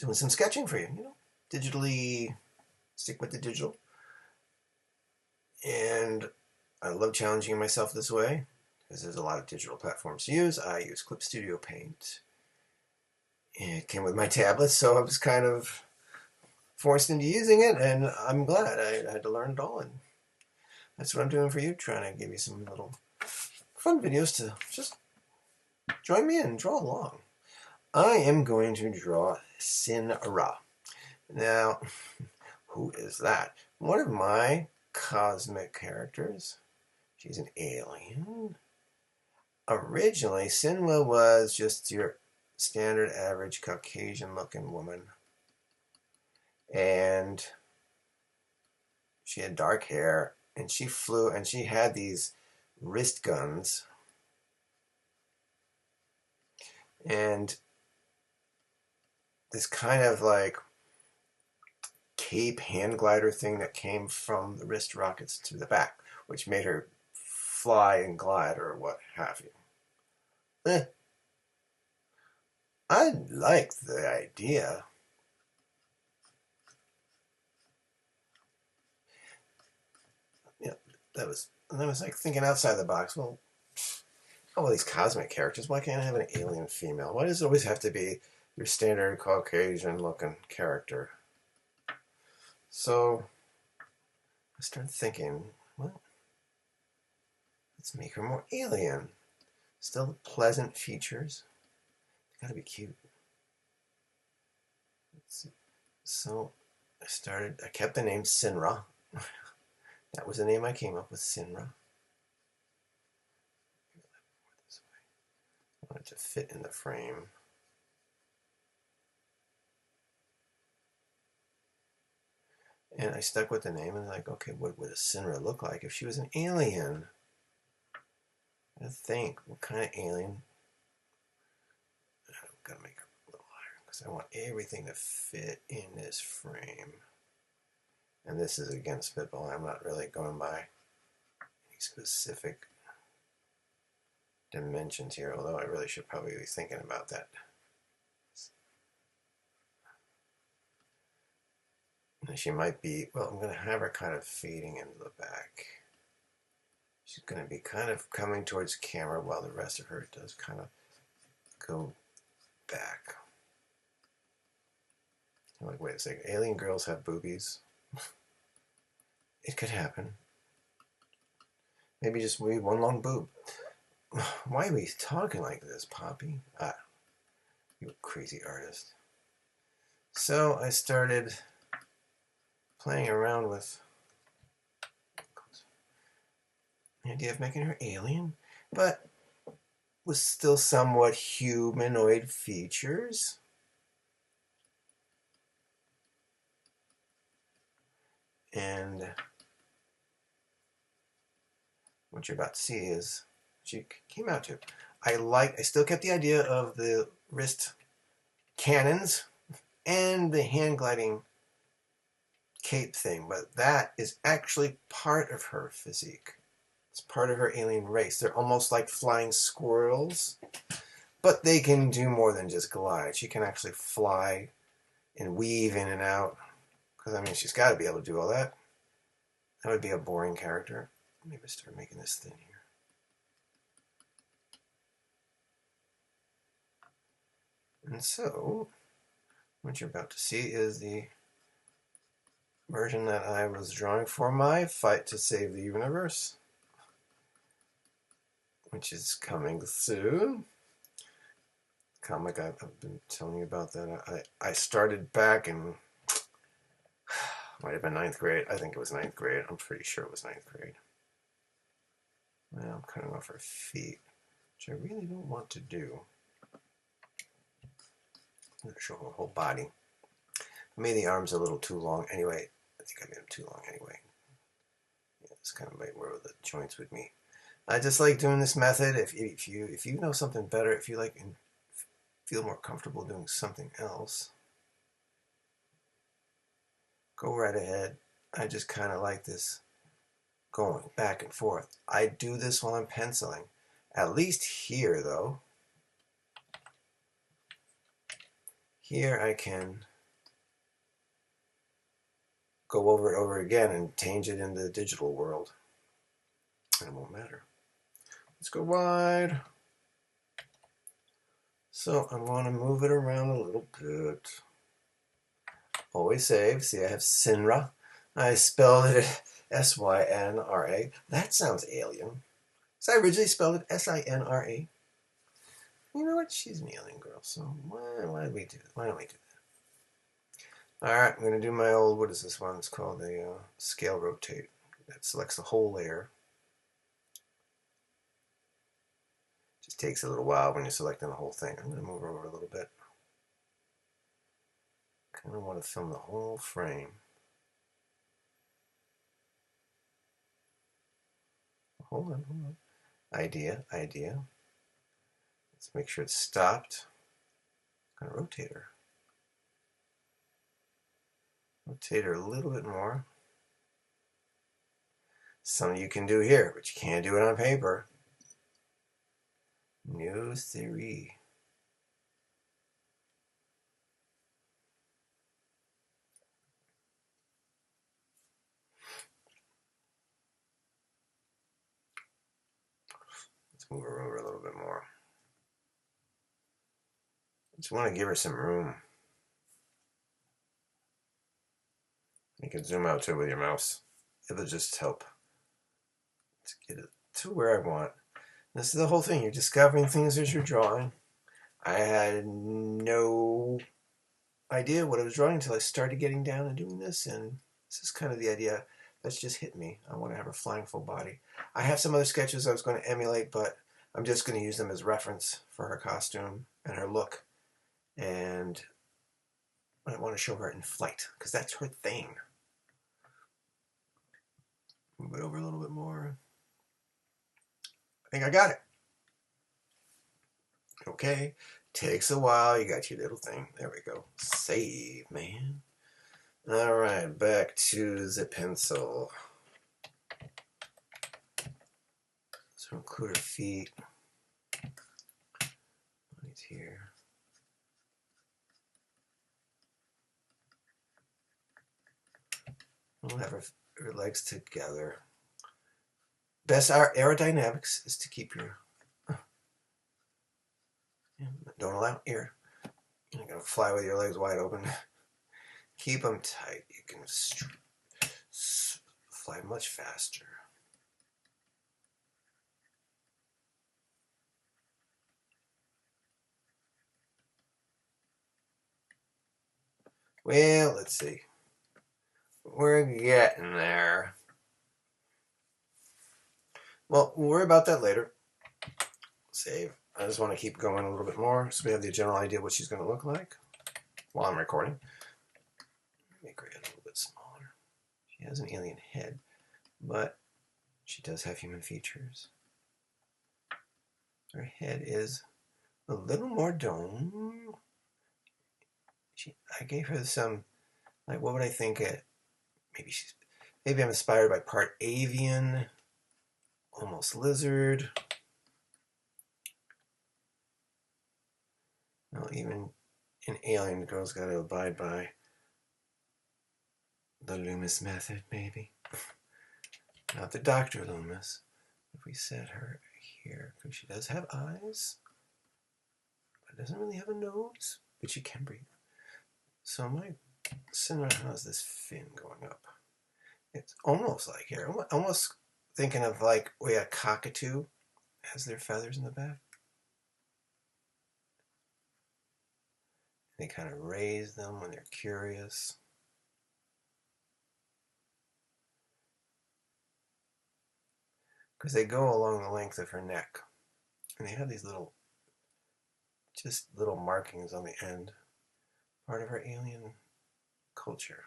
doing some sketching for you, digitally, stick with the digital. And I love challenging myself this way because there's a lot of digital platforms to use. I use Clip Studio Paint. And it came with my tablet, so I was kind of forced into using it, and I'm glad I had to learn it all. And that's what I'm doing for you, trying to give you some little fun videos to just join me and draw along. I am going to draw Synra. Now, who is that? One of my cosmic characters. She's an alien. Originally, Synra was just your standard average Caucasian looking woman. And she had dark hair, and she flew, and she had these wrist guns. And this kind of like cape hand glider thing that came from the wrist rockets to the back, which made her fly and glide or what have you. I like the idea. That was like thinking outside the box. Well, all these cosmic characters, why can't I have an alien female? Why does it always have to be your standard Caucasian looking character? So I started thinking, well, let's make her more alien. Still pleasant features. Gotta be cute. So I kept the name Synra. That was the name I came up with, Synra. I wanted to fit in the frame. And I stuck with the name and like, okay, what would a Synra look like if she was an alien? I think, what kind of alien? I've got to make her a little higher because I want everything to fit in this frame. And this is again spitball. I'm not really going by any specific dimensions here, although I really should probably be thinking about that. And she might be, well, I'm going to have her kind of fading into the back. She's going to be kind of coming towards the camera while the rest of her does kind of go back. I'm like, wait a second, alien girls have boobies? It could happen. Maybe just one long boob. Why are we talking like this, Poppy? Ah, you crazy artist. So I started playing around with the idea of making her alien, but with still somewhat humanoid features. And what you're about to see is what she came out to. I still kept the idea of the wrist cannons and the hand gliding cape thing, but that is actually part of her physique. It's part of her alien race. They're almost like flying squirrels, but they can do more than just glide. She can actually fly and weave in and out. Because, I mean, she's got to be able to do all that. That would be a boring character. Maybe start making this thin here. And so, what you're about to see is the version that I was drawing for my Fight to Save the Universe, which is coming soon. Comic, I've been telling you about that. I started back in, might have been 9th grade. I think it was 9th grade. I'm pretty sure it was 9th grade. Well, I'm cutting off her feet, which I really don't want to do. I'm going to show her whole body. I made the arms a little too long anyway. I think I made them too long anyway. Yeah, that's kind of like where the joints would meet. I just like doing this method. If you know something better, if you like and feel more comfortable doing something else, go right ahead. I just kind of like this going back and forth. I do this while I'm penciling. At least here, though. Here I can go over it over again and change it in the digital world. It won't matter. Let's go wide. So I'm going to move it around a little bit. Always save. See, I have Synra. I spelled it S-Y-N-R-A. That sounds alien. So I originally spelled it S-I-N-R-A. You know what? She's an alien girl, so why don't we do that? Alright, I'm going to do my old, what is this one? It's called a scale rotate. That selects the whole layer. Just takes a little while when you're selecting the whole thing. I'm going to move over a little bit. Kind of want to film the whole frame. Hold on. Idea. Let's make sure it's stopped. I'm going to rotate her. Rotate her a little bit more. Something you can do here, but you can't do it on paper. No theory. Let's move her over a little bit more. Just want to give her some room. You can zoom out too with your mouse. It'll just help to get it to where I want. This is the whole thing. You're discovering things as you're drawing. I had no idea what I was drawing until I started getting down and doing this, and this is kind of the idea that's just hit me. I want to have her flying full body. I have some other sketches I was going to emulate, but I'm just going to use them as reference for her costume and her look, and I want to show her in flight because that's her thing. Move it over a little bit more. I think I got it. Okay, takes a while. You got your little thing. There we go. Save, man. All right, back to the pencil. So include her feet. Body's here. We'll have her legs together. Best aerodynamics is to keep your... Don't allow air. You're going to fly with your legs wide open. Keep them tight. You can fly much faster. Well, let's see. We're getting there. Well, we'll worry about that later. Save. I just want to keep going a little bit more so we have the general idea what she's going to look like while I'm recording. Make her head a little bit smaller. She has an alien head, but she does have human features. Her head is a little more dome. I gave her some, like, what would I think? Maybe I'm inspired by part avian, almost lizard. Well, even an alien, the girl's got to abide by the Loomis method, maybe. Not the Dr. Loomis. If we set her here, because she does have eyes, but doesn't really have a nose, but she can breathe. So my Synra has this fin going up. It's almost like here, almost thinking of like way a cockatoo has their feathers in the back. They kind of raise them when they're curious. Because they go along the length of her neck. And they have these little markings on the end. Part of her alien culture.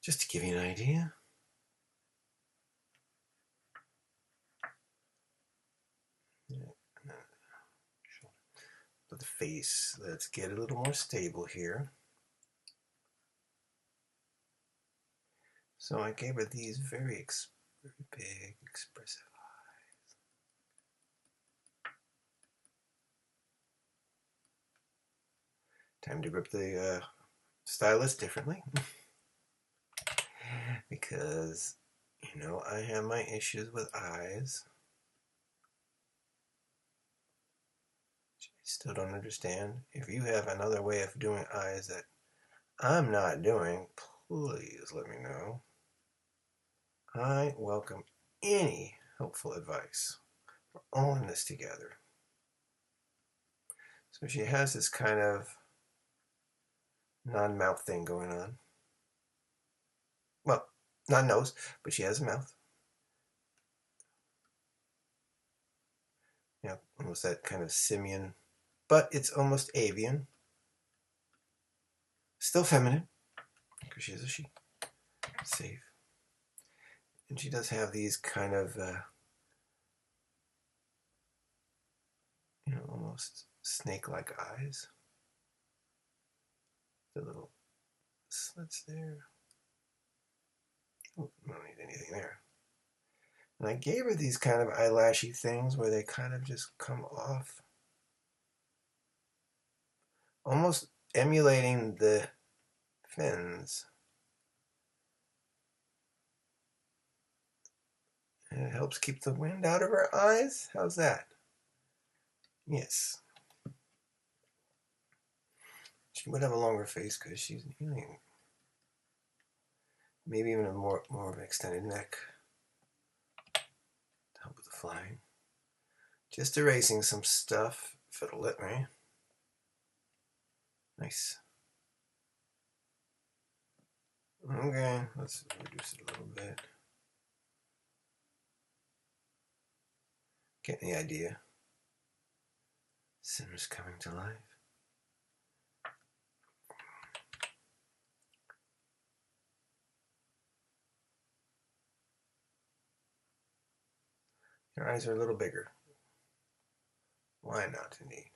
Just to give you an idea. The face, let's get a little more stable here. So I gave her these very big, expressive eyes. Time to grip the stylus differently. Because, you know, I have my issues with eyes. I still don't understand. If you have another way of doing eyes that I'm not doing, please let me know. I welcome any helpful advice. We're all in this together. So she has this kind of non-mouth thing going on. Well, not nose, but she has a mouth. Yeah, almost that kind of simian, but it's almost avian. Still feminine, because she's a she. Safe. And she does have these kind of, you know, almost snake-like eyes. The little slits there. Oh, I don't need anything there. And I gave her these kind of eyelashy things where they kind of just come off. Almost emulating the fins. And it helps keep the wind out of her eyes. How's that? Yes. She would have a longer face because she's an alien. Maybe even a more of an extended neck to help with the flying. Just erasing some stuff, if it'll let me. Nice. Okay, let's reduce it a little bit. Getting the idea. Synra's coming to life. Your eyes are a little bigger. Why not, indeed?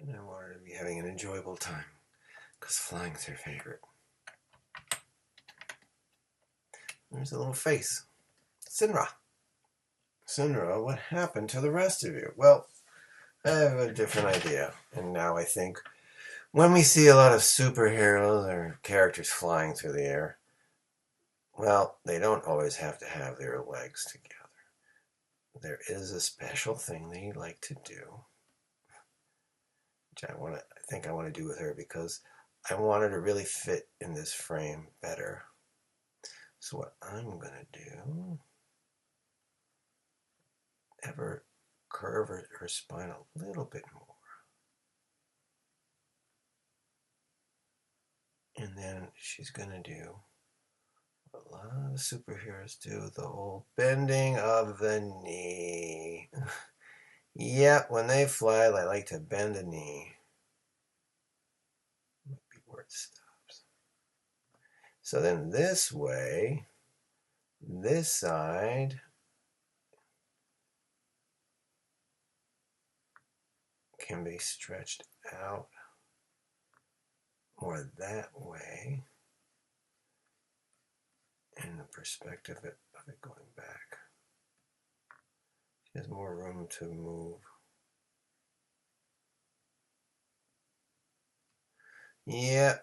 And I want her to be having an enjoyable time, because flying's her favorite. There's a little face. Synra. Synra, what happened to the rest of you? Well, I have a different idea. And now I think when we see a lot of superheroes or characters flying through the air, well, they don't always have to have their legs together. There is a special thing they like to do, which I think I want to do with her because I want her to really fit in this frame better. So what I'm going to do, have her curve her spine a little bit more. And then she's going to do what a lot of superheroes do, the whole bending of the knee. Yeah, when they fly, they like to bend the knee. Might be where it stops. So then this way, this side can be stretched out more that way, and the perspective of it going back. She has more room to move. Yeah.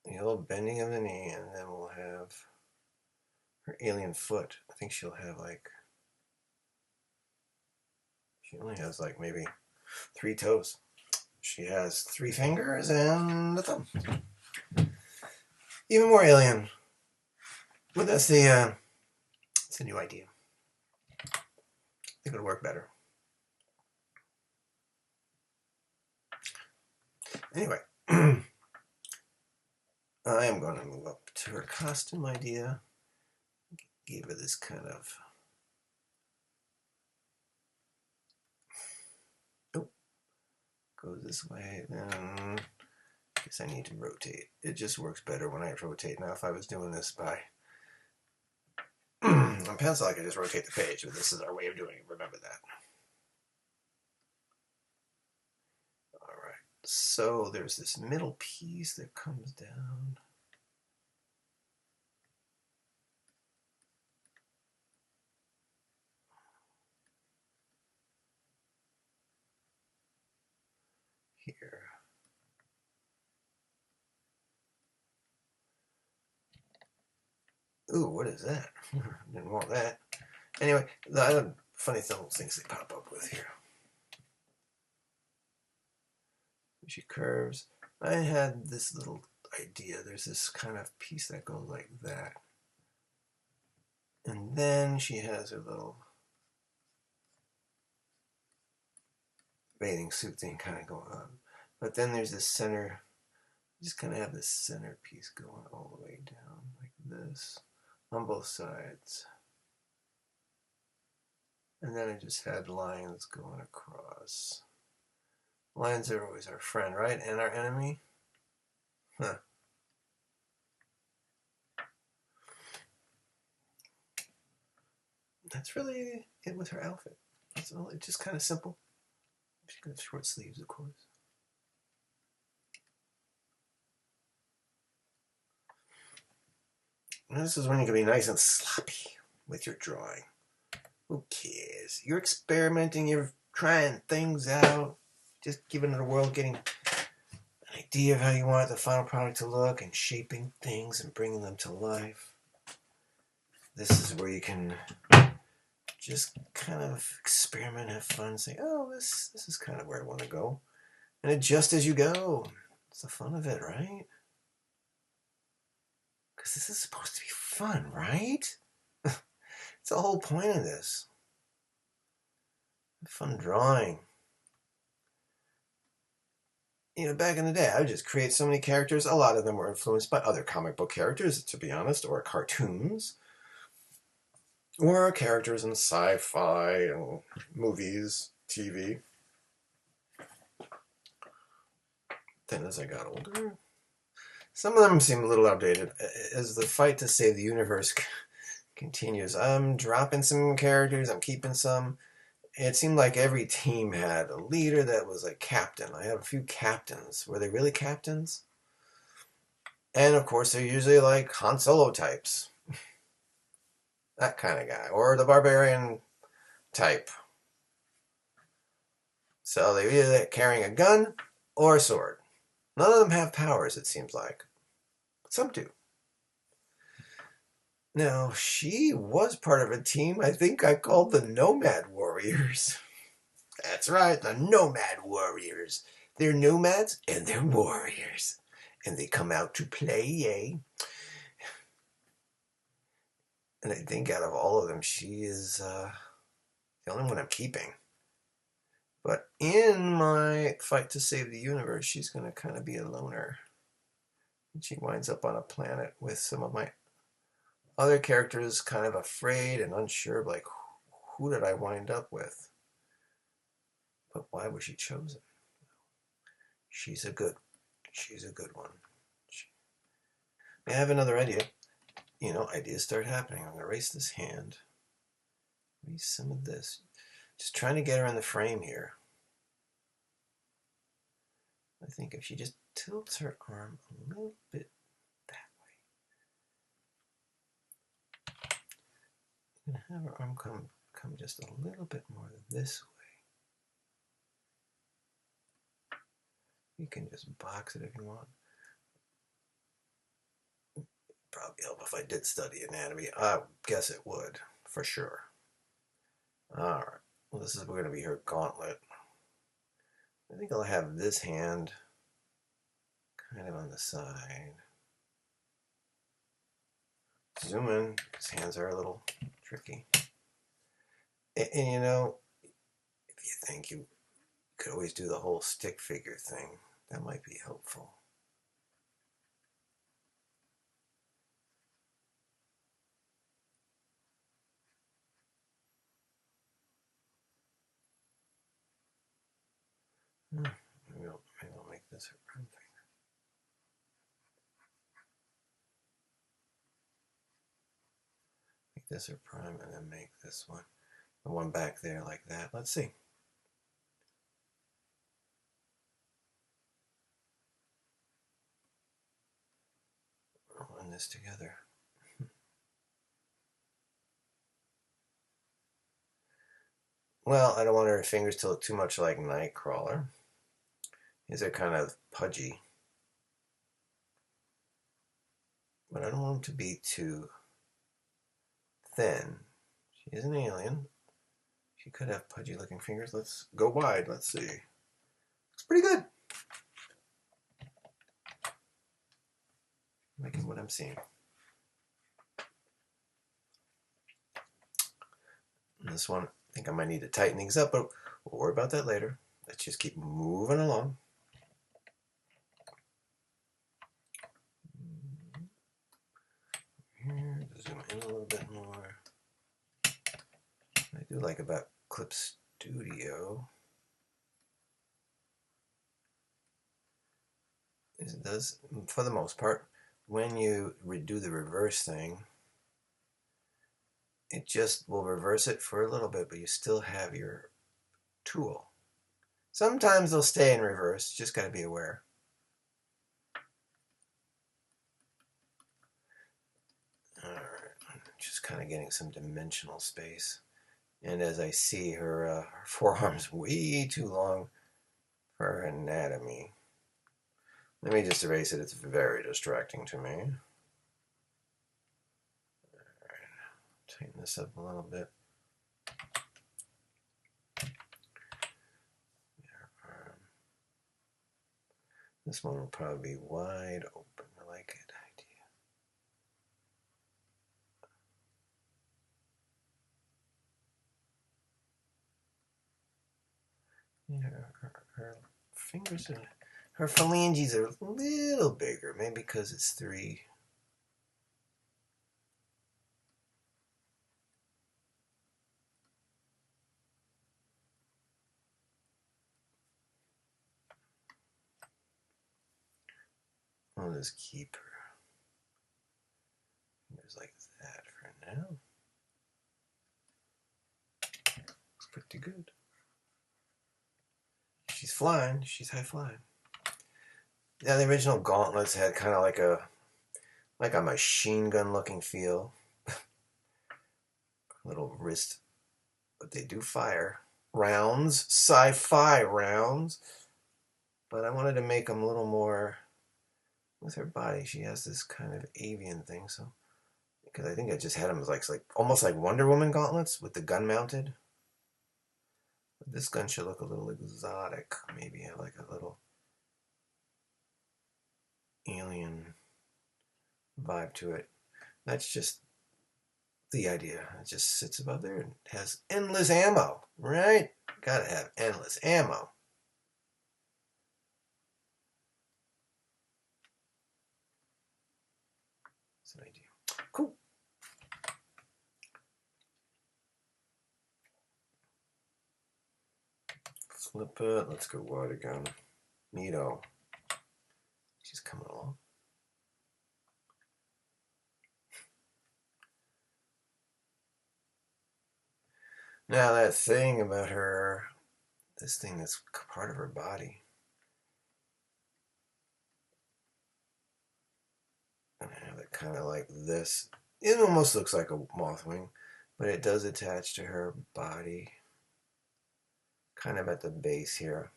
The old bending of the knee, and then we'll have her alien foot. I think she'll have like, she only has like maybe 3 toes. She has 3 fingers and a thumb. Even more alien. But that's it's a new idea. I think it'll work better. Anyway, I am going to move up to her costume idea. Give her this kind of, oh, goes this way, then I guess I need to rotate. It just works better when I rotate. Now if I was doing this by on pencil, I could just rotate the page, but this is our way of doing it. Remember that. Alright, so there's this middle piece that comes down. here. Ooh, what is that? Didn't want that. Anyway, the other funny little things they pop up with here. She curves. I had this little idea. There's this kind of piece that goes like that. And then she has her little bathing suit thing kind of going on. But then there's this center, just kind of have this center piece going all the way down like this on both sides. And then I just had lines going across. Lines are always our friend, right? And our enemy? Huh. That's really it with her outfit. It's just kind of simple. She's got short sleeves, of course. And this is when you can be nice and sloppy with your drawing. Who cares? You're experimenting, you're trying things out, just giving it a whirl, getting an idea of how you want the final product to look, and shaping things and bringing them to life. This is where you can just kind of experiment, have fun, say, oh, this is kind of where I want to go. And adjust as you go. It's the fun of it, right? Because this is supposed to be fun, right? It's the whole point of this. Fun drawing. You know, back in the day, I would just create so many characters. A lot of them were influenced by other comic book characters, to be honest, or cartoons, or characters in sci-fi movies, TV. Then as I got older, some of them seem a little outdated. As the fight to save the universe continues, I'm dropping some characters, I'm keeping some. It seemed like every team had a leader that was a captain. I have a few captains. Were they really captains? And of course, they're usually like Han Solo types. That kind of guy. Or the barbarian type. So they're either carrying a gun or a sword. None of them have powers, it seems like. But some do. Now, she was part of a team I think I called the Nomad Warriors. That's right, the Nomad Warriors. They're nomads and they're warriors. And they come out to play, yay. And I think out of all of them, she is the only one I'm keeping. But in my fight to save the universe, she's going to kind of be a loner. And she winds up on a planet with some of my other characters kind of afraid and unsure, like, who did I wind up with? But why was she chosen? She's a good one. I have another idea. You know, ideas start happening. I'm going to erase this hand. Erase some of this. Just trying to get her in the frame here. I think if she just tilts her arm a little bit that way, I'm going to have her arm come just a little bit more this way. You can just box it if you want. Probably help if I did study anatomy. I guess it would, for sure. Alright, well this is going to be her gauntlet. I think I'll have this hand kind of on the side. Zoom in, because hands are a little tricky. And you know, if you think you could always do the whole stick figure thing, that might be helpful. Maybe I'll make this her prime finger. Make this her prime and then make this one, the one back there like that. Let's see. I'll run this together. Well, I don't want her fingers to look too much like Nightcrawler. These are kind of pudgy. But I don't want them to be too thin. She is an alien. She could have pudgy looking fingers. Let's go wide. Let's see. Looks pretty good. Liking what I'm seeing. And this one, I think I might need to tighten things up, but we'll worry about that later. Let's just keep moving along. Here, zoom in a little bit more. I do like about Clip Studio is it does, for the most part, when you redo the reverse thing, it just will reverse it for a little bit, but you still have your tool. Sometimes they'll stay in reverse, just got to be aware. Alright, just kind of getting some dimensional space. And as I see her forearm's way too long for her anatomy. Let me just erase it, it's very distracting to me. Alright, tighten this up a little bit. This one will probably be wide open. I like it. Yeah, her fingers are, her phalanges are a little bigger, maybe because it's 3. I'll just keep her fingers like that for now. Looks pretty good. She's flying. She's high flying. Yeah, the original gauntlets had kind of like a machine gun looking feel. Little wrist, but they do fire rounds, sci-fi rounds. But I wanted to make them a little more with her body. She has this kind of avian thing, so because I think I just had them as like almost like Wonder Woman gauntlets with the gun mounted. But this gun should look a little exotic. Maybe have like a little alien vibe to it. That's just the idea. It just sits above there and has endless ammo, right? Gotta have endless ammo. That's an idea. Cool. Flip it. Let's go wide again. Neato. She's coming along. Now that thing about her, this thing that's part of her body. And I have it kind of like this. It almost looks like a moth wing, but it does attach to her body. Kind of at the base here.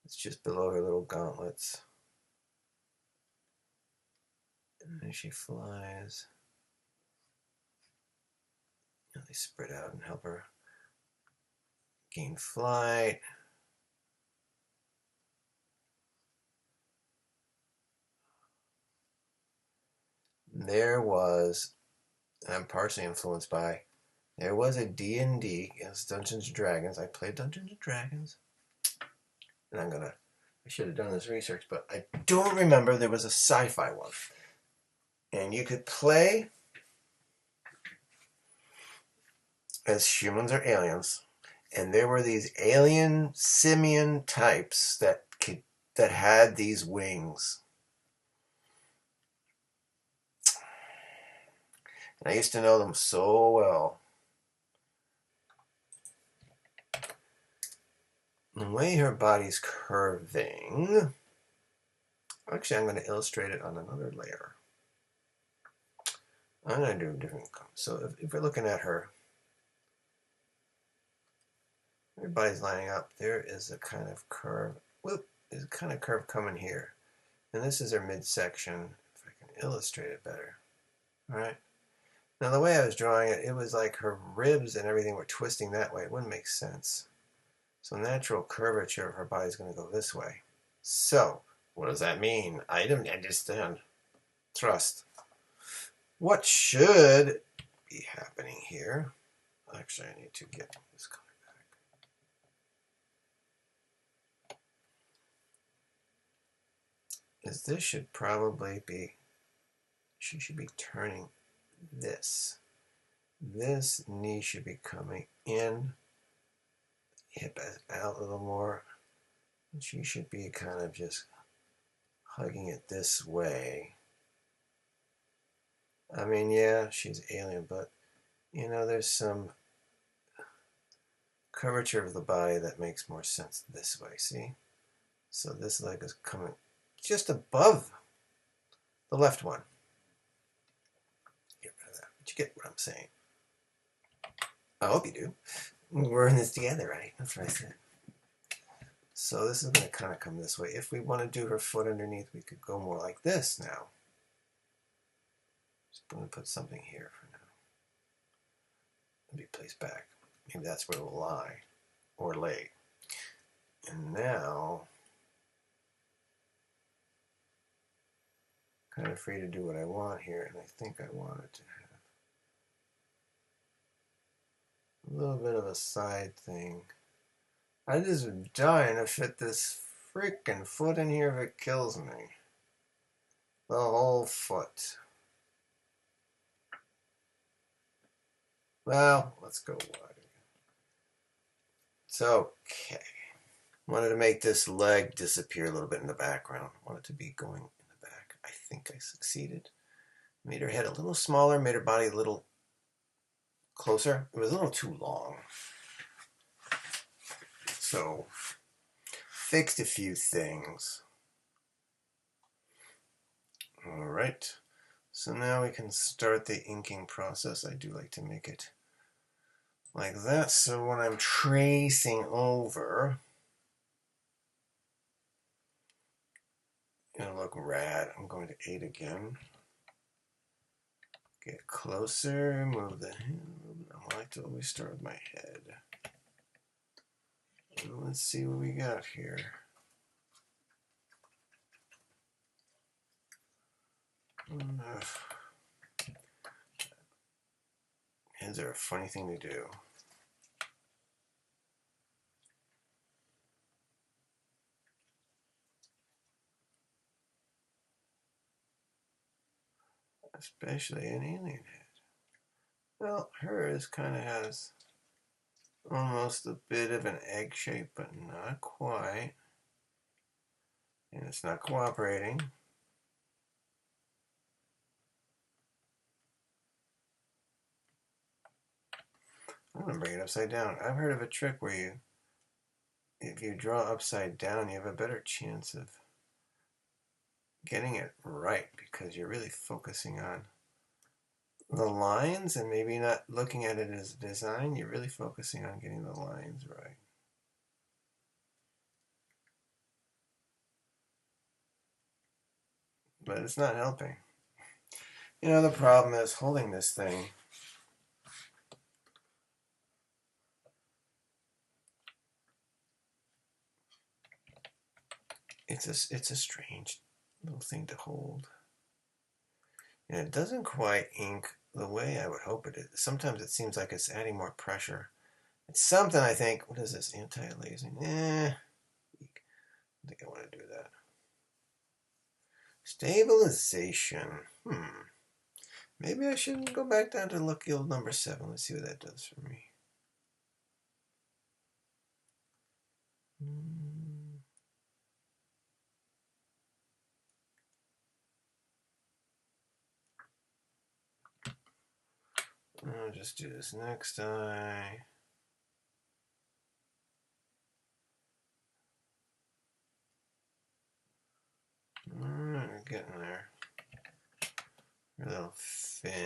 It's just below her little gauntlets. And then she flies. And they spread out and help her gain flight. There was, and I'm partially influenced by, there was a D&D, yes, Dungeons and Dragons. I played Dungeons and Dragons. And I should have done this research, but I don't remember. There was a sci-fi one. And you could play as humans or aliens. And there were these alien simian types that had these wings. And I used to know them so well. The way her body's curving, actually I'm going to illustrate it on another layer. I'm going to do a different, so if we're looking at her, her body's lining up, there is a kind of curve. Whoop, is kind of curve coming here. And this is her midsection, if I can illustrate it better. All right. Now the way I was drawing it, it was like her ribs and everything were twisting that way. It wouldn't make sense. So natural curvature of her body is going to go this way. So, what does that mean? I don't understand. Thrust. What should be happening here? Actually, I need to get this color back. Is this should probably be, she should be turning this. This knee should be coming in, hip out a little more. And she should be kind of just hugging it this way. I mean, yeah, she's alien, but you know, there's some curvature of the body that makes more sense this way, see? So this leg is coming just above the left one. Get rid of that. But you get what I'm saying. I hope you do. We're in this together, right? That's what I said. So this is going to kind of come this way. If we want to do her foot underneath, we could go more like this now. Just going to put something here for now. And be placed back. Maybe that's where it will lie or lay. And now, kind of free to do what I want here, and I think I want it to have a little bit of a side thing. I just am dying to fit this freaking foot in here if it kills me. The whole foot. Well, let's go wide. It's okay. Wanted to make this leg disappear a little bit in the background. Want it to be going in the back. I think I succeeded. Made her head a little smaller, made her body a little closer. It was a little too long. So, fixed a few things. All right. So now we can start the inking process. I do like to make it like that. So when I'm tracing over, it'll look rad. I'm going to 8 again. Get closer, move the hand. I like to always start with my head. And let's see what we got here. Hands are a funny thing to do. Especially an alien head. Well, hers kind of has almost a bit of an egg shape, but not quite. And it's not cooperating. I'm going to bring it upside down. I've heard of a trick where if you draw upside down, you have a better chance of getting it right because you're really focusing on the lines and maybe not looking at it as design. You're really focusing on getting the lines right. But it's not helping. You know, the problem is holding this thing. It's a strange little thing to hold. And it doesn't quite ink the way I would hope it is. Sometimes it seems like it's adding more pressure. It's something I think, what is this, anti-aliasing? I think I want to do that. Stabilization. Maybe I shouldn't go back down to lucky old number 7. Let's see what that does for me. I'll just do this next eye. We're getting there. Little fins.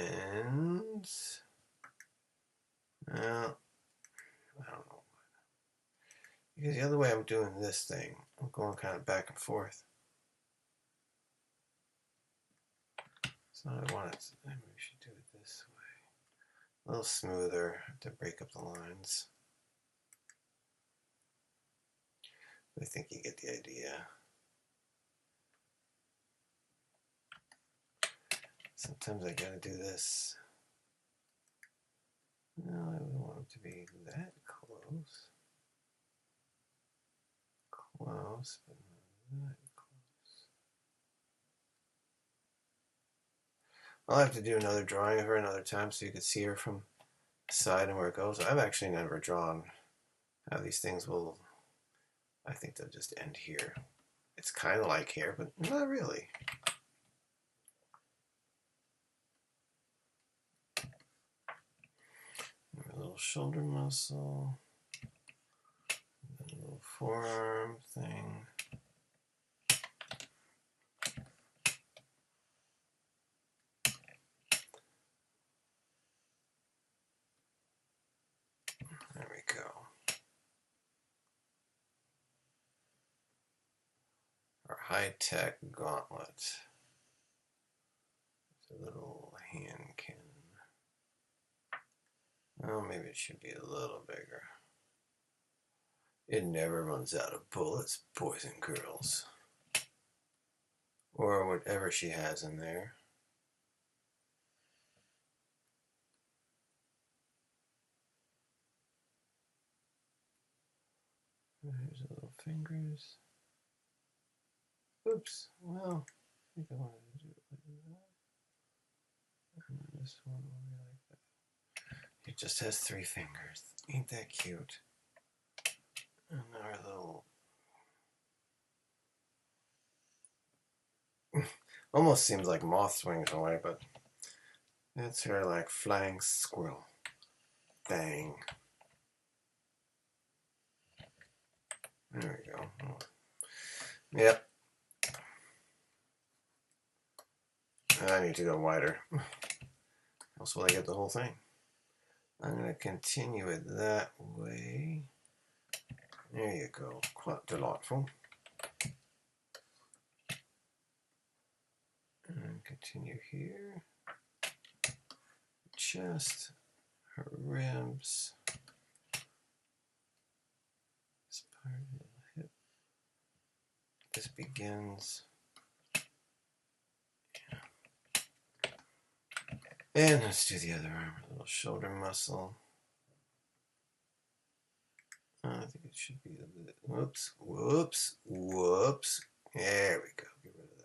Well, I don't know. Because the other way I'm doing this thing, I'm going kind of back and forth. So I want it, maybe we should do it this way. A little smoother to break up the lines. I think you get the idea. Sometimes I gotta do this. No, I don't want it to be that close. Close, but not that close. I'll have to do another drawing of her another time so you can see her from the side and where it goes. I've actually never drawn how these things will, I think they'll just end here. It's kind of like here, but not really. A little shoulder muscle, a little forearm thing. There we go. Our high-tech gauntlet. It's a little hand cannon. Well, maybe it should be a little bigger. It never runs out of bullets, boys and girls. Or whatever she has in there. Here's her little fingers. Oops. Well, I think I wanted to do it like that. And then this one will be like that. It just has 3 fingers. Ain't that cute? And our little... almost seems like moth swings away, but it's her like flying squirrel. Bang. There we go. Yep. I need to go wider. Else will I get the whole thing? I'm going to continue it that way. There you go. Quite delightful. And continue here. Chest, her ribs. This part of the hip. This begins. And let's do the other arm, a little shoulder muscle. I think it should be a bit, whoops, whoops, whoops. There we go, get rid of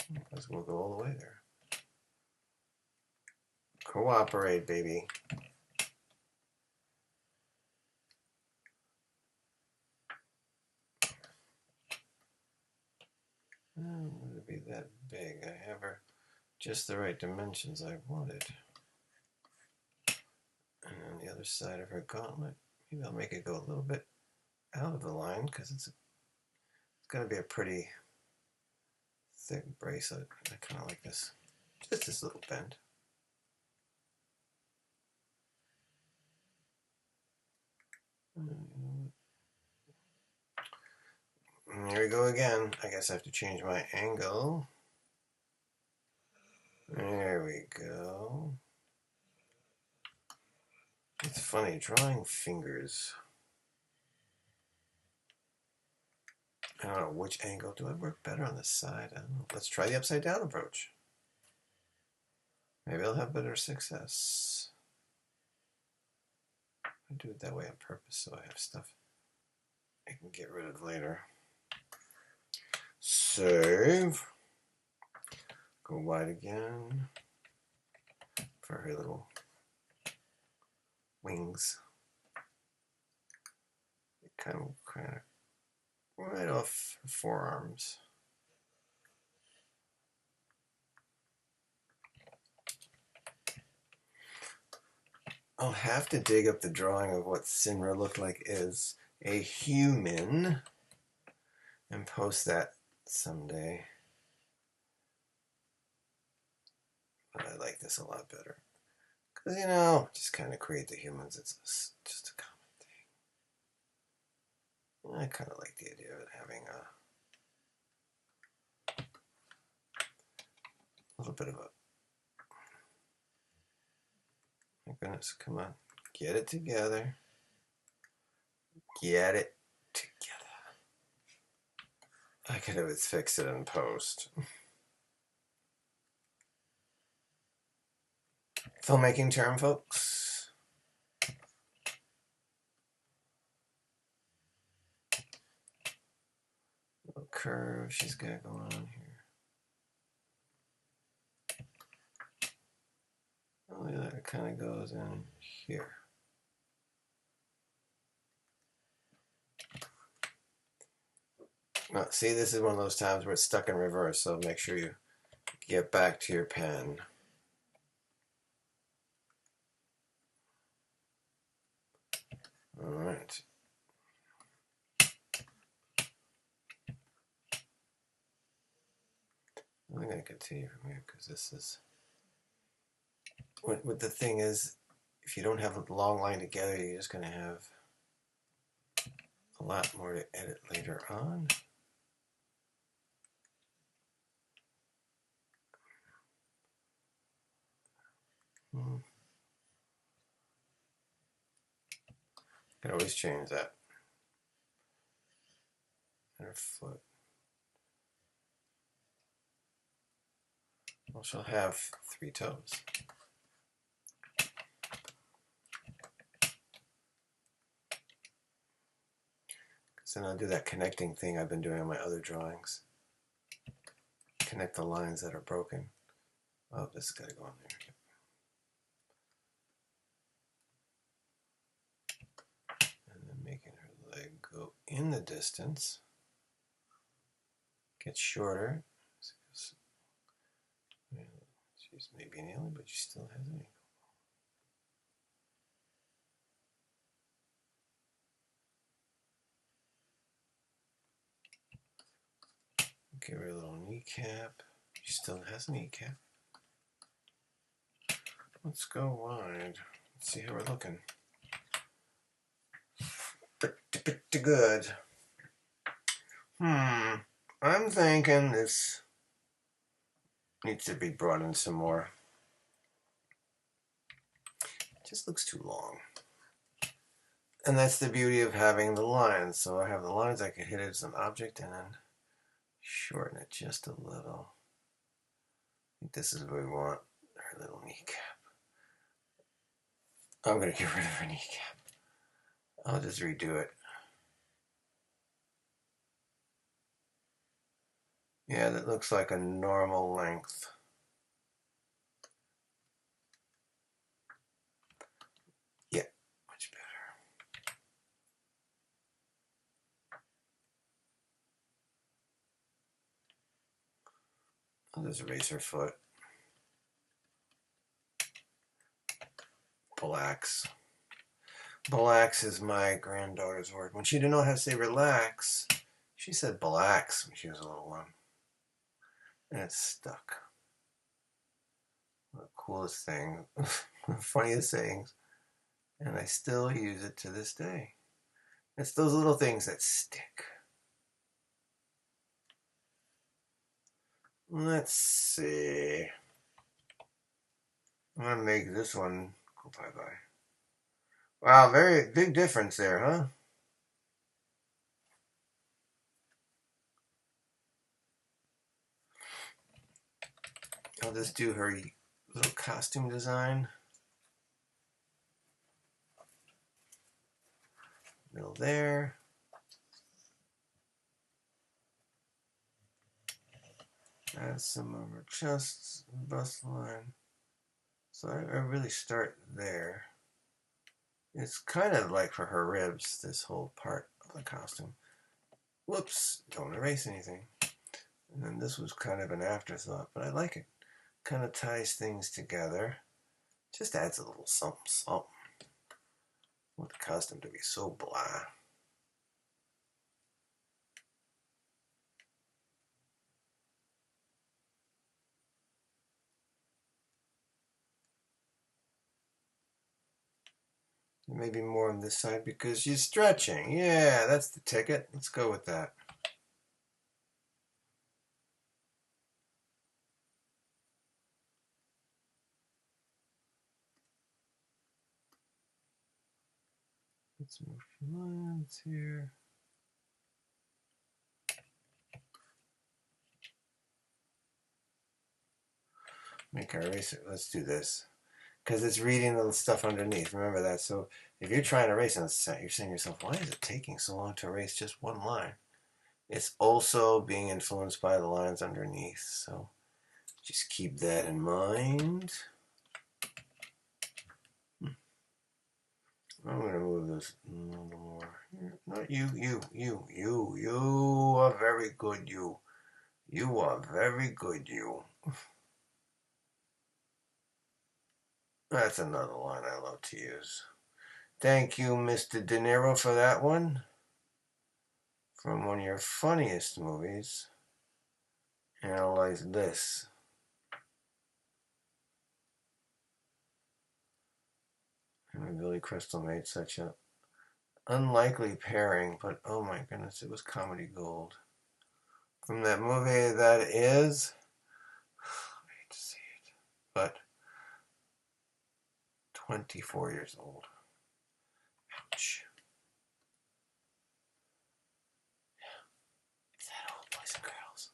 that. Because we'll go all the way there. Cooperate, baby. I don't want to be that big. I have her just the right dimensions I wanted. And on the other side of her gauntlet, maybe I'll make it go a little bit out of the line because it's going to be a pretty thick bracelet. I kind of like this. Just this little bend. Here we go again. I guess I have to change my angle. There we go. It's funny, drawing fingers. I don't know which angle. Do I work better on the side? I don't know. Let's try the upside down approach. Maybe I'll have better success. I do it that way on purpose so I have stuff I can get rid of later. Save. Go wide again for her little wings. Kind of right off her forearms. I'll have to dig up the drawing of what Synra looked like as a human and post that someday. But I like this a lot better. Because, you know, just kind of create the humans. It's just a common thing. I kind of like the idea of having a little bit of a... My goodness, come on. Get it together. Get it together. I could always fix it in post. Filmmaking term, folks. Little curve she's got going on here. Only that it kind of goes in here. Now, see, this is one of those times where it's stuck in reverse, so make sure you get back to your pen. All right. I'm going to continue from here because this is... What the thing is, if you don't have a long line together, you're just going to have a lot more to edit later on. Can always change that. Her foot. Well, she'll have 3 toes. Because then I'll do that connecting thing I've been doing on my other drawings. Connect the lines that are broken. Oh, this has got to go on there. And then making her leg go in the distance. Get shorter. She's maybe an alien, but she still has an ankle. Give her a little kneecap. She still has a kneecap. Let's go wide. Let's see how we're looking. Pretty good. I'm thinking this needs to be brought in some more. It just looks too long. And that's the beauty of having the lines. So I have the lines, I can hit it as an object and then shorten it just a little. I think this is what we want. Her little kneecap. I'm going to get rid of her kneecap. I'll just redo it. Yeah, that looks like a normal length. Yeah, much better. I'll just erase her foot. Relax. Relax is my granddaughter's word. When she didn't know how to say relax, she said relax when she was a little one. And it's stuck. The coolest thing, the funniest sayings, and I still use it to this day. It's those little things that stick. Let's see. I'm gonna make this one go bye-bye. Wow, very big difference there, huh? I'll just do her little costume design. Middle there. Add some of her chest and bust line. So I really start there. It's kind of like for her ribs, this whole part of the costume. Whoops, don't erase anything. And then this was kind of an afterthought, but I like it. Kind of ties things together. Just adds a little something, something. I want the costume to be so blah. Maybe more on this side because she's stretching. Yeah, that's the ticket. Let's go with that. Let's move some lines here. Make our eraser. Let's do this. Because it's reading the stuff underneath. Remember that. So if you're trying to erase on the set, you're saying to yourself, why is it taking so long to erase just one line? It's also being influenced by the lines underneath. So just keep that in mind. I'm going to move this a little more. Not you. You are very good, you. You are very good, you. That's another line I love to use. Thank you, Mr. De Niro, for that one. From one of your funniest movies. Analyze this. Him and Billy Crystal made such an unlikely pairing, but oh my goodness, it was comedy gold. From that movie that is, I hate to say it, but 24 years old. Ouch. Is that old, boys and girls?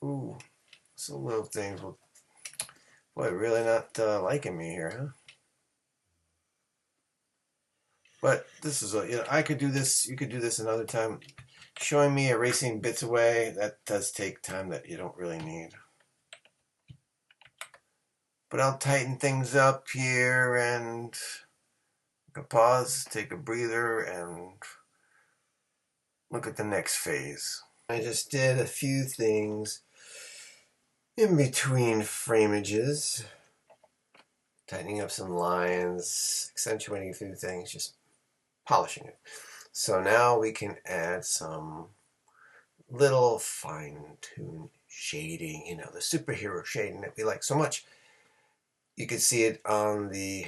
Ooh, some little things will, boy, really not liking me here, huh? But this is a, I could do this, you could do this another time. Showing me erasing bits away, that does take time that you don't really need. But I'll tighten things up here and pause, take a breather, and look at the next phase. I just did a few things in between framages, tightening up some lines, accentuating a few things, just polishing it. So now we can add some little fine-tuned shading, the superhero shading that we like so much. You can see it on the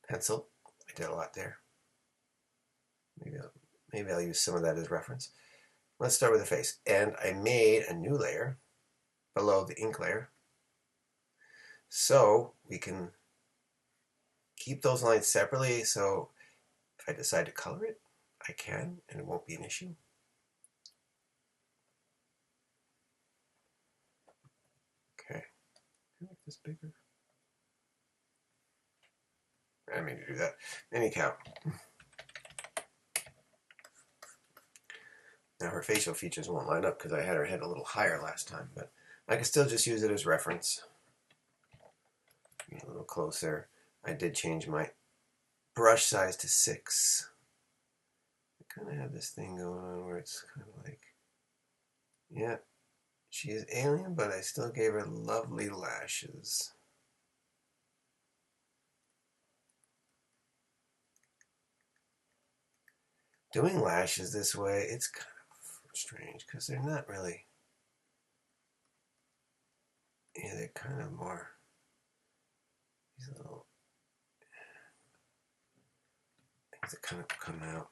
pencil. I did a lot there. Maybe I'll use some of that as reference. Let's start with the face. And I made a new layer below the ink layer. So we can keep those lines separately. So if I decide to color it, I can, and it won't be an issue. Okay. Can I make this bigger? I mean to do that. Anyhow. Now her facial features won't line up because I had her head a little higher last time, but I can still just use it as reference. Get a little closer. I did change my brush size to 6. I kind of have this thing going on where it's kind of like, yeah, she is alien, but I still gave her lovely lashes. Doing lashes this way, it's kind of strange because they're not really, yeah, they're kind of more, these little things that kind of come out.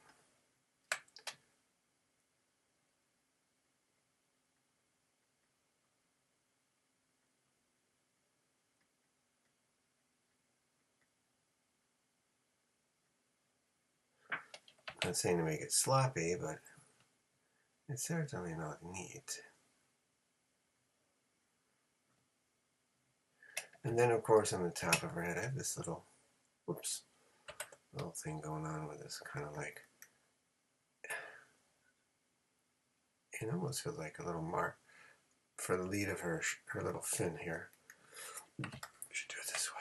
I'm not saying to make it sloppy, but it's certainly not neat. And then, of course, on the top of her head, I have this little, whoops, little thing going on with this kind of like, it almost feels like a little mark for the lead of her little fin here. We should do it this way.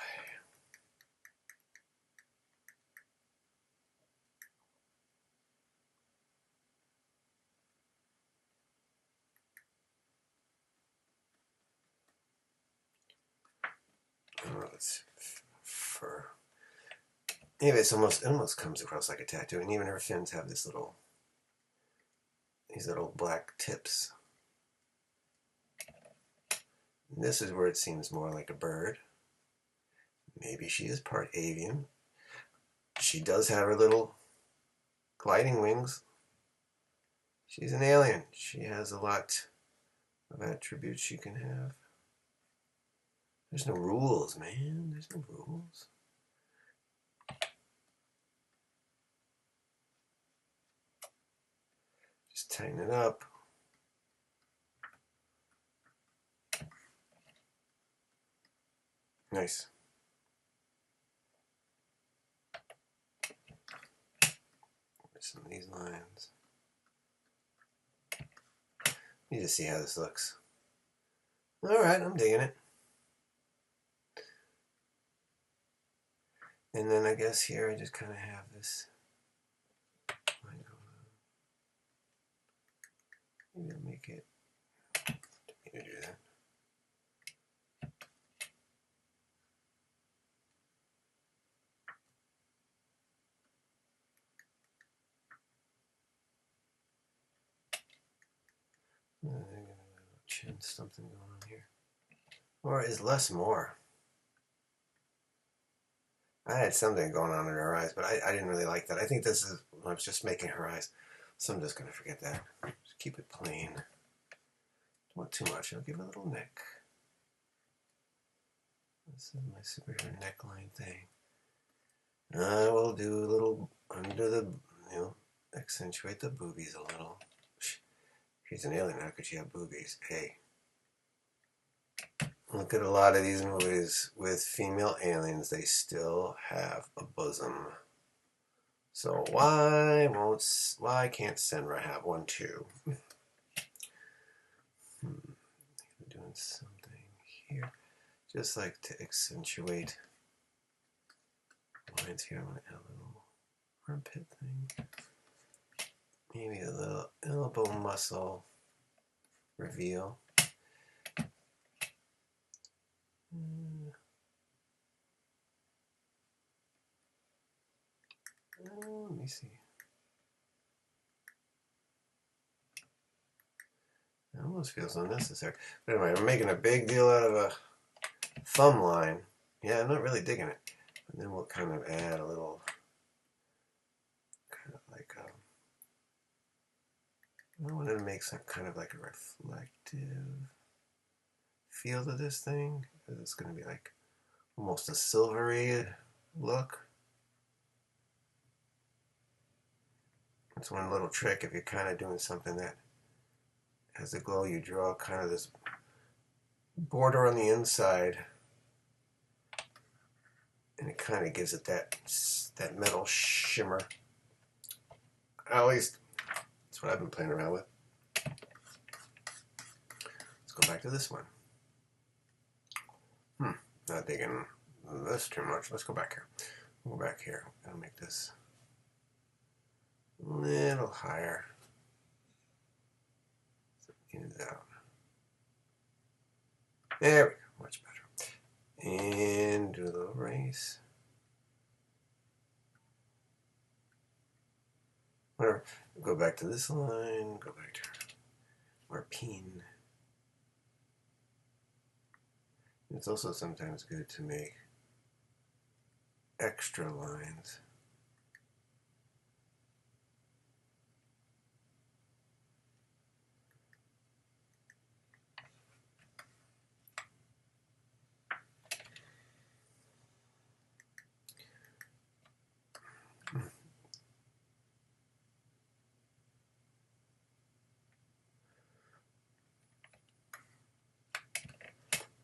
Oh, it's fur. Anyway, it almost comes across like a tattoo, and even her fins have these little black tips. This is where it seems more like a bird. Maybe she is part avian. She does have her little gliding wings. She's an alien. She has a lot of attributes she can have. There's no rules, man. There's no rules. Just tighten it up. Nice. Some of these lines. You just see how this looks. Alright, I'm digging it. And then I guess here I just kind of have this line going on. Maybe I'll make it. Didn't mean to do that. Chin something going on here. Or is less more? I had something going on in her eyes, but I didn't really like that. I think this is, I was just making her eyes. So I'm just going to forget that. Just keep it plain. Don't want too much. I'll give it a little neck. This is my superhero neckline thing. I will do a little under the, accentuate the boobies a little. She's an alien. How could she have boobies? Hey. Look at a lot of these movies with female aliens. They still have a bosom. So why can't Synra have one too? Doing something here. Just like to accentuate lines here. I want to add a little armpit thing. Maybe a little elbow muscle reveal. Let me see. It almost feels unnecessary. But anyway, I'm making a big deal out of a thumb line. Yeah, I'm not really digging it. And then we'll kind of add a little, kind of like I wanted to make some kind of like a reflective feel to this thing. Because it's going to be like almost a silvery look. That's one little trick if you're kind of doing something that has a glow. You draw kind of this border on the inside, and it kind of gives it that metal shimmer. At least that's what I've been playing around with. Let's go back to this one. Not digging this too much. Let's go back here. We'll go back here. I'll make this a little higher. So it ends out. There we go. Much better. And do a little race. Whatever. Go back to this line. Go back to our peen. It's also sometimes good to make extra lines.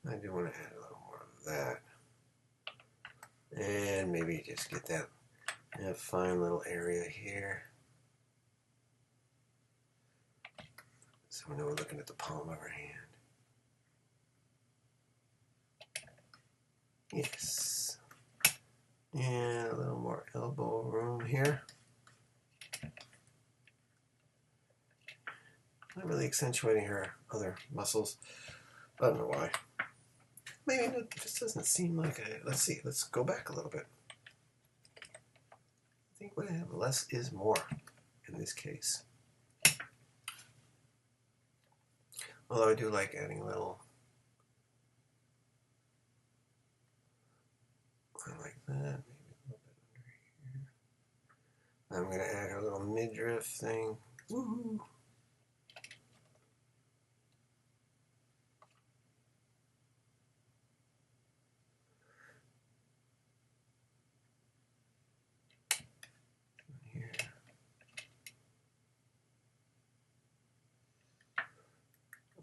I do want to add a little more of that. And maybe just get that fine little area here. So we know we're looking at the palm of our hand. Yes. And a little more elbow room here. Not really accentuating her other muscles. I don't know why. Maybe this doesn't seem like a... Let's see. Let's go back a little bit. I think what I have less is more in this case. Although I do like adding a little Maybe a little bit under here. I'm going to add her little midriff thing. Woohoo! Here.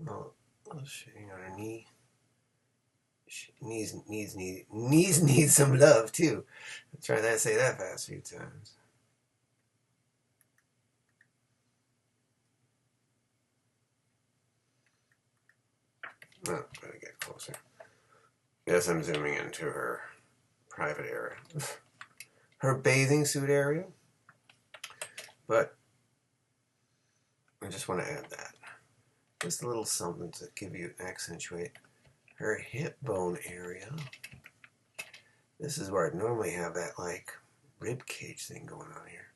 Oh, a little shading on her knee. Knees need some love too. Try that. Say that fast a few times. Oh, gotta get closer. Yes, I'm zooming into her private area, her bathing suit area. But I just want to add that. Just a little something to give you accentuate her hip bone area. This is where I'd normally have that like rib cage thing going on here.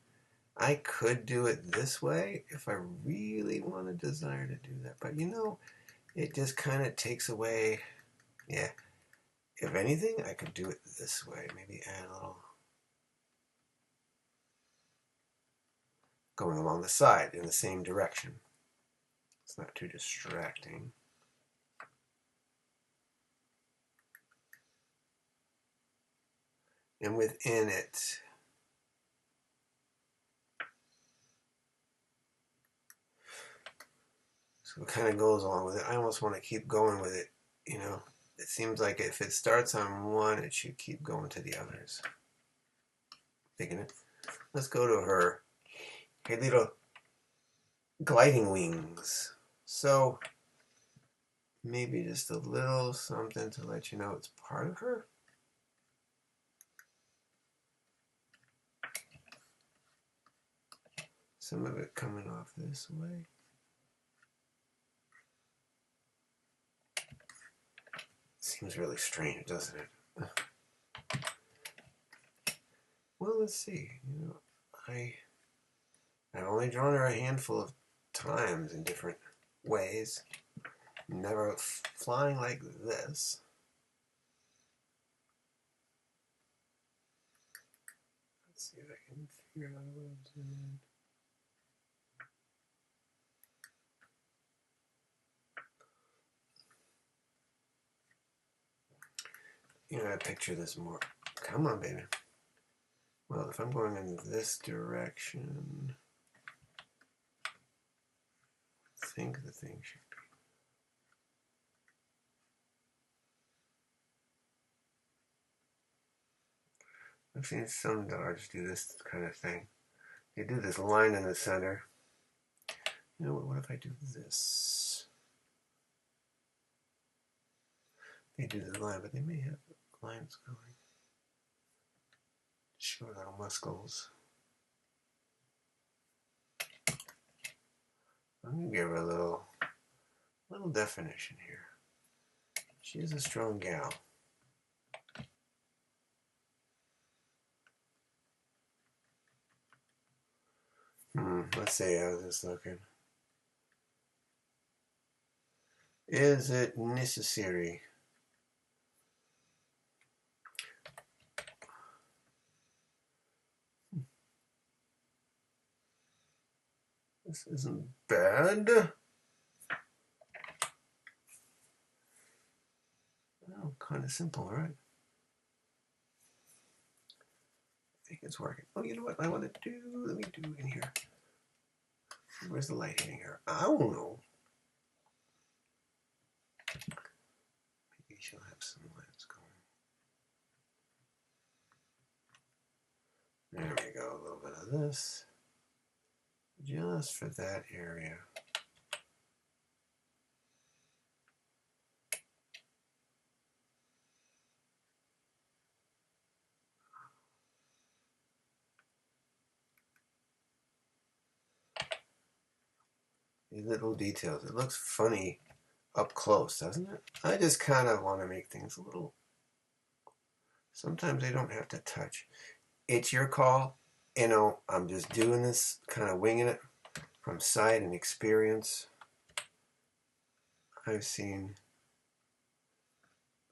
I could do it this way if I really want to desire to do that, but you know, it just kind of takes away. Yeah, if anything, I could do it this way. Maybe add a little going along the side in the same direction. It's not too distracting. And within it, so it kind of goes along with it. I almost want to keep going with it, you know. It seems like if it starts on one, it should keep going to the others. Thinking it. Let's go to her little gliding wings. So maybe just a little something to let you know it's part of her. Some of it coming off this way. Seems really strange, doesn't it? Well, let's see. You know, I've only drawn her a handful of times in different ways. Never flying like this. Let's see if I can figure out a way to zoom in. You know, I picture this more. Come on, baby. Well, if I'm going in this direction, I think the thing should be. I've seen some artists do this kind of thing. They do this line in the center. You know what if I do this? They do the line, but they may have lines going. Show little muscles. I'm gonna give her a little definition here. She is a strong gal. Let's see how this is looking. Is it necessary? This isn't bad. Oh, kind of simple, right? I think it's working. Oh, you know what I want to do? Let me do in here. Where's the light hitting her? I don't know. Maybe she'll have some lights going. There we go. A little bit of this. Just for that area. These little details. It looks funny up close, doesn't it? I just kind of want to make things a little... Sometimes they don't have to touch. It's your call. You know, I'm just doing this, kind of winging it from sight and experience. I've seen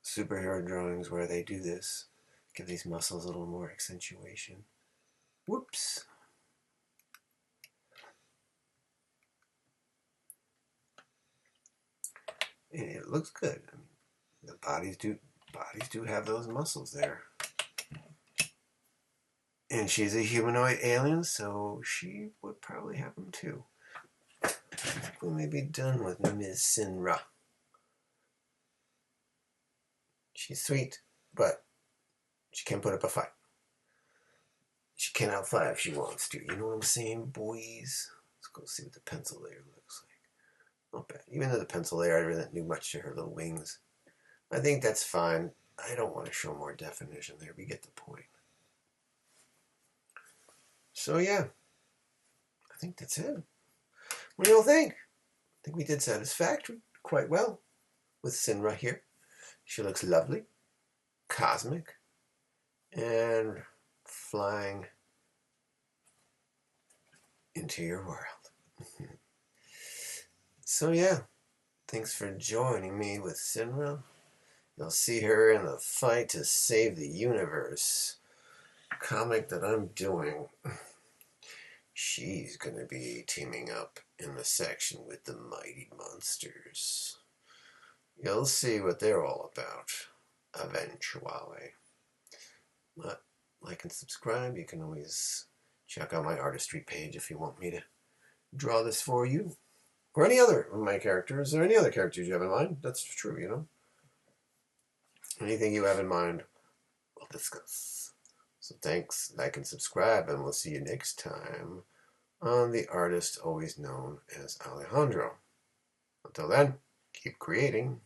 superhero drawings where they do this Give these muscles a little more accentuation. Whoops. And it looks good. I mean, the bodies do have those muscles there. And she's a humanoid alien, so she would probably have them too. We may be done with Ms. Synra. She's sweet, but she can't put up a fight. She can outfly if she wants to. You know what I'm saying, boys? Let's go see what the pencil layer looks like. Not bad. Even though the pencil layer, I really didn't do much to her little wings. I think that's fine. I don't want to show more definition there. We get the point. So yeah, I think that's it. What do you all think? I think we did satisfactory quite well with Synra here. She looks lovely, cosmic, and flying into your world. So yeah, thanks for joining me with Synra. You'll see her in the fight to save the universe comic that I'm doing. She's going to be teaming up in the section with the Mighty Monsters. You'll see what they're all about eventually. But like and subscribe. You can always check out my artistry page if you want me to draw this for you. Or any other of my characters, or any other characters you have in mind. That's true, you know. Anything you have in mind, we'll discuss. So thanks, like and subscribe, and we'll see you next time on The Artist Always Known as Alejandro. Until then, keep creating.